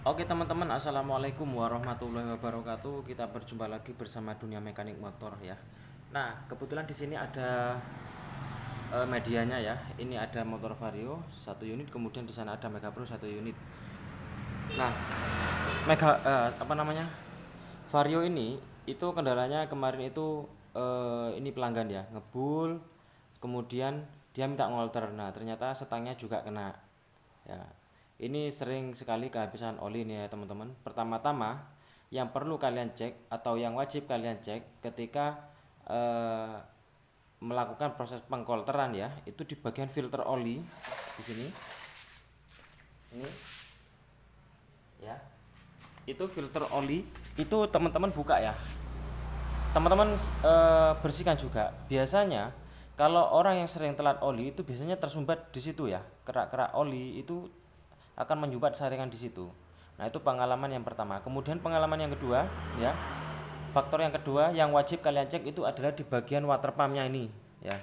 Oke teman-teman, assalamualaikum warahmatullahi wabarakatuh. Kita berjumpa lagi bersama Dunia Mekanik Motor ya. Nah, kebetulan di sini ada medianya ya. Ini ada motor Vario satu unit, kemudian di sana ada Mega Pro satu unit. Nah, Vario ini itu kendalanya kemarin itu ini pelanggan ya, ngebul, kemudian dia minta ngolter. Nah, ternyata setangnya juga kena. Ya, ini sering sekali kehabisan oli nih ya teman-teman. Pertama-tama yang perlu kalian cek atau yang wajib kalian cek ketika eh, melakukan proses pengkolteran ya, itu di bagian filter oli di sini. Ini ya. Itu filter oli itu teman-teman buka ya. Teman-teman bersihkan juga. Biasanya kalau orang yang sering telat oli itu biasanya tersumbat di situ ya. Kerak-kerak oli itu akan menyumbat saringan di situ. Nah, itu pengalaman yang pertama. Kemudian pengalaman yang kedua ya. Faktor yang kedua yang wajib kalian cek itu adalah di bagian water pumpnya ini ya.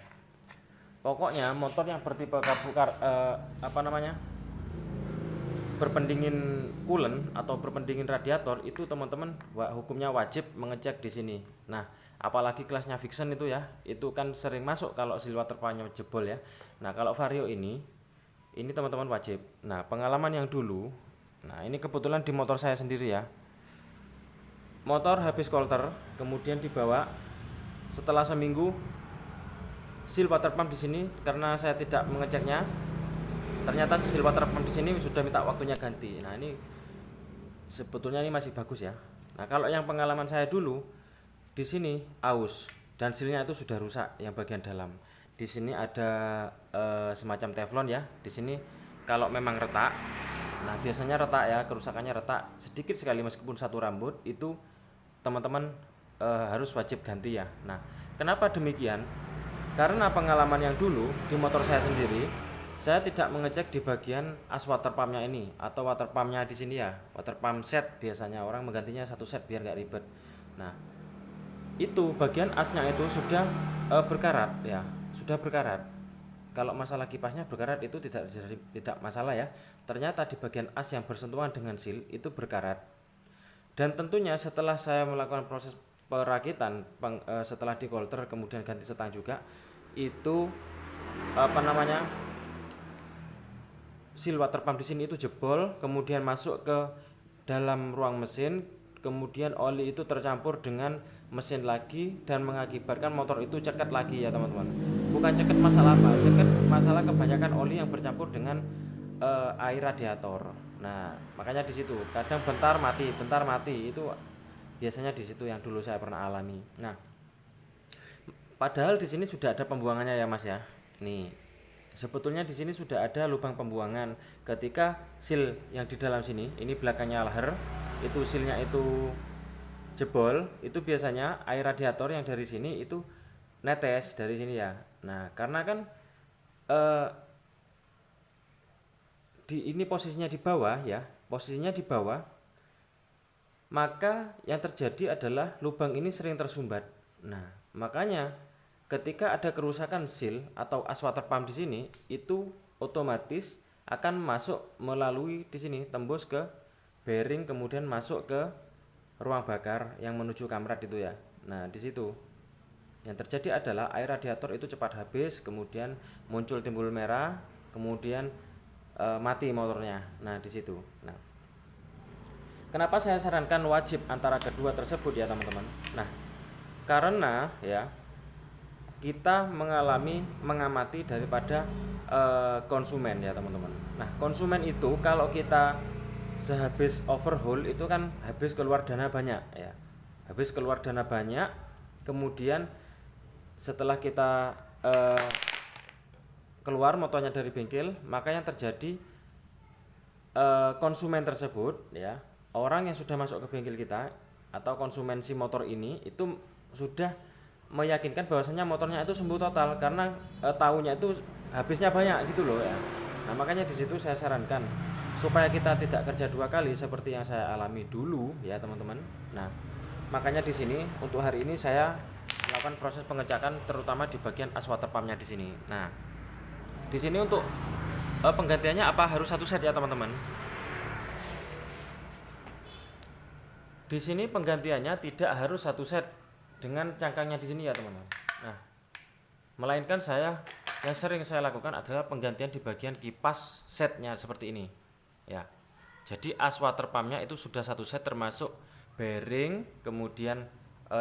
Pokoknya motor yang bertipe berpendingin coolant atau berpendingin radiator itu teman-teman hukumnya wajib mengecek di sini. Nah, apalagi kelasnya Vixen itu ya, itu kan sering masuk kalau seal water pumpnya jebol ya. Nah, kalau Vario ini teman-teman wajib. Nah, pengalaman yang dulu, nah ini kebetulan di motor saya sendiri ya. Motor habis kolter, kemudian dibawa setelah seminggu seal water pump di sini karena saya tidak mengeceknya. Ternyata seal water pump di sini sudah minta waktunya ganti. Nah, ini sebetulnya ini masih bagus ya. Nah, kalau yang pengalaman saya dulu di sini aus dan sealnya itu sudah rusak yang bagian dalam. Di sini ada semacam teflon ya. Di sini kalau memang retak, nah biasanya retak ya, kerusakannya retak sedikit sekali meskipun satu rambut itu teman-teman harus wajib ganti ya. Nah, kenapa demikian? Karena pengalaman yang dulu di motor saya sendiri, saya tidak mengecek di bagian as water pumpnya ini atau water pumpnya di sini ya, water pump set biasanya orang menggantinya satu set biar nggak ribet. Nah, itu bagian asnya itu sudah berkarat ya, sudah berkarat. Kalau masalah kipasnya berkarat itu tidak masalah ya. Ternyata di bagian as yang bersentuhan dengan seal itu berkarat. Dan tentunya setelah saya melakukan proses perakitan setelah dikolter kemudian ganti setang juga, itu seal water pump di sini itu jebol, kemudian masuk ke dalam ruang mesin, kemudian oli itu tercampur dengan mesin lagi dan mengakibatkan motor itu ceket lagi ya teman-teman. Bukan ceket masalah apa, ceket masalah kebanyakan oli yang bercampur dengan air radiator. Nah, makanya di situ kadang bentar mati itu biasanya di situ yang dulu saya pernah alami. Nah, padahal di sini sudah ada pembuangannya ya Mas ya. Nih, sebetulnya di sini sudah ada lubang pembuangan. Ketika seal yang di dalam sini, ini belakangnya leher, itu sealnya itu jebol, itu biasanya air radiator yang dari sini itu netes dari sini ya. Nah, karena kan ini posisinya di bawah ya, posisinya di bawah, maka yang terjadi adalah lubang ini sering tersumbat. Nah, makanya ketika ada kerusakan seal atau as water pump di sini, itu otomatis akan masuk melalui di sini tembus ke bearing kemudian masuk ke ruang bakar yang menuju kamrat itu ya. Nah, di situ yang terjadi adalah air radiator itu cepat habis, kemudian muncul timbul merah, kemudian mati motornya. Nah, di situ. Nah, kenapa saya sarankan wajib antara kedua tersebut ya teman-teman? Nah, karena ya kita mengamati daripada konsumen ya teman-teman. Nah, konsumen itu kalau kita sehabis overhaul itu kan habis keluar dana banyak ya. Habis keluar dana banyak, kemudian setelah kita keluar motornya dari bengkel, maka yang terjadi konsumen tersebut ya, orang yang sudah masuk ke bengkel kita atau konsumen si motor ini itu sudah meyakinkan bahwasanya motornya itu sembuh total karena tahunya itu habisnya banyak gitu loh ya. Nah, makanya di situ saya sarankan supaya kita tidak kerja dua kali seperti yang saya alami dulu ya teman-teman. Nah, makanya di sini untuk hari ini saya melakukan proses pengecekan terutama di bagian as water pumpnya di sini. Nah, di sini untuk penggantiannya apa harus satu set ya teman-teman. Di sini penggantiannya tidak harus satu set dengan cangkangnya di sini ya teman-teman. Nah, melainkan yang sering saya lakukan adalah penggantian di bagian kipas setnya seperti ini ya. Jadi as water pumpnya itu sudah satu set termasuk bearing, kemudian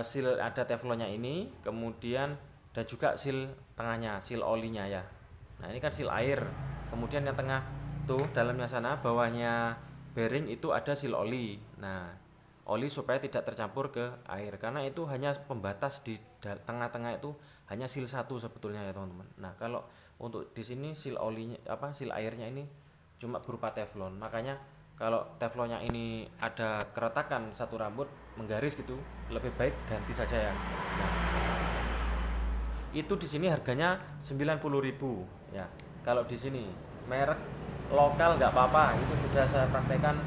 seal ada teflonnya ini, kemudian dan juga seal tengahnya, seal olinya ya. Nah ini kan seal air, kemudian yang tengah tuh dalamnya sana, bawahnya bearing itu ada seal oli. Nah oli supaya tidak tercampur ke air, karena itu hanya pembatas di tengah-tengah itu hanya seal satu sebetulnya ya teman-teman. Nah kalau untuk di sini seal olinya seal airnya ini cuma berupa teflon, makanya kalau teflonnya ini ada keretakan satu rambut menggaris gitu, lebih baik ganti saja ya. Nah, itu di sini harganya 90.000 ya. Kalau di sini merek lokal nggak apa-apa, itu sudah saya praktekkan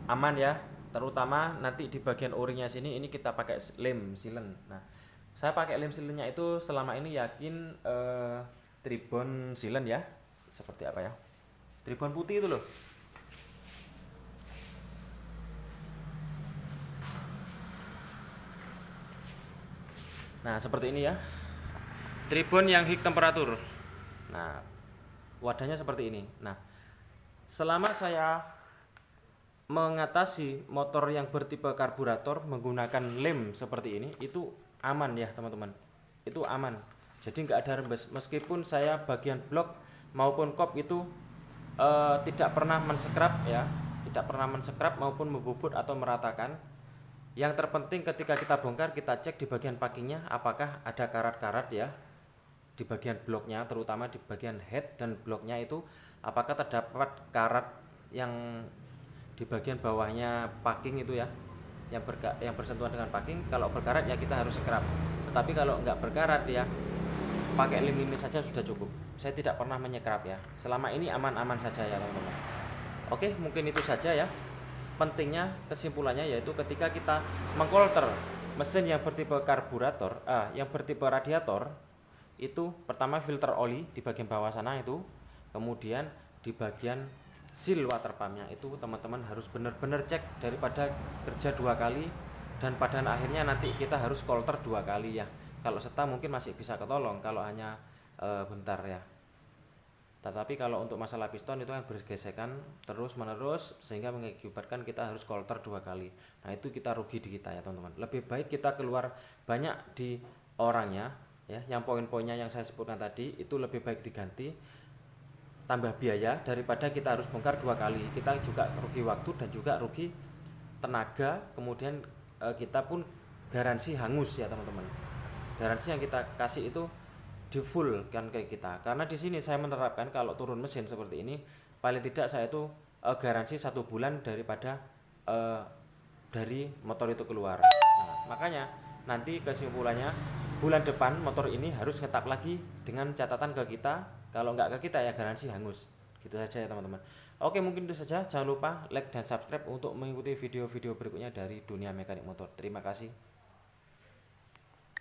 aman ya. Terutama nanti di bagian o-ringnya sini ini kita pakai lem silen. Nah, saya pakai lem silennya itu selama ini yakin Tribon silen ya. Seperti apa ya? Tribon putih itu loh. Nah seperti ini ya, tribon yang high temperatur. Nah wadahnya seperti ini. Nah selama saya mengatasi motor yang bertipe karburator menggunakan lem seperti ini, itu aman ya teman-teman, itu aman. Jadi nggak ada rembes, meskipun saya bagian blok maupun kop itu tidak pernah menskrap ya, tidak pernah menskrap maupun membubut atau meratakan. Yang terpenting ketika kita bongkar, kita cek di bagian packingnya apakah ada karat-karat ya di bagian bloknya, terutama di bagian head dan bloknya itu apakah terdapat karat yang di bagian bawahnya packing itu ya, yang bersentuhan dengan packing. Kalau berkarat ya kita harus scrap, tetapi kalau nggak berkarat ya pakai lem ini saja sudah cukup. Saya tidak pernah menyekrap ya, selama ini aman-aman saja ya teman-teman. Oke, mungkin itu saja ya. Pentingnya kesimpulannya yaitu ketika kita mengkolter mesin yang bertipe karburator, yang bertipe radiator, itu pertama filter oli di bagian bawah sana itu, kemudian di bagian seal water pumpnya itu teman-teman harus benar-benar cek daripada kerja 2 kali, dan pada akhirnya nanti kita harus kolter 2 kali ya. Kalau serta mungkin masih bisa ketolong kalau hanya bentar ya. Tetapi kalau untuk masalah piston itu kan bergesekan terus menerus sehingga mengakibatkan kita harus kolter 2 kali. Nah itu kita rugi di kita ya teman-teman. Lebih baik kita keluar banyak di orangnya ya, yang poin-poinnya yang saya sebutkan tadi itu lebih baik diganti, tambah biaya daripada kita harus bongkar 2 kali. Kita juga rugi waktu dan juga rugi tenaga, kemudian kita pun garansi hangus ya teman-teman. Garansi yang kita kasih itu di full kan kayak kita, karena di sini saya menerapkan kalau turun mesin seperti ini paling tidak saya itu garansi 1 bulan daripada dari motor itu keluar. Nah, makanya nanti kesimpulannya bulan depan motor ini harus ngetap lagi dengan catatan ke kita, kalau nggak ke kita ya garansi hangus. Gitu saja ya teman-teman. Oke, mungkin itu saja. Jangan lupa like dan subscribe untuk mengikuti video-video berikutnya dari dunia mekanik motor. Terima kasih.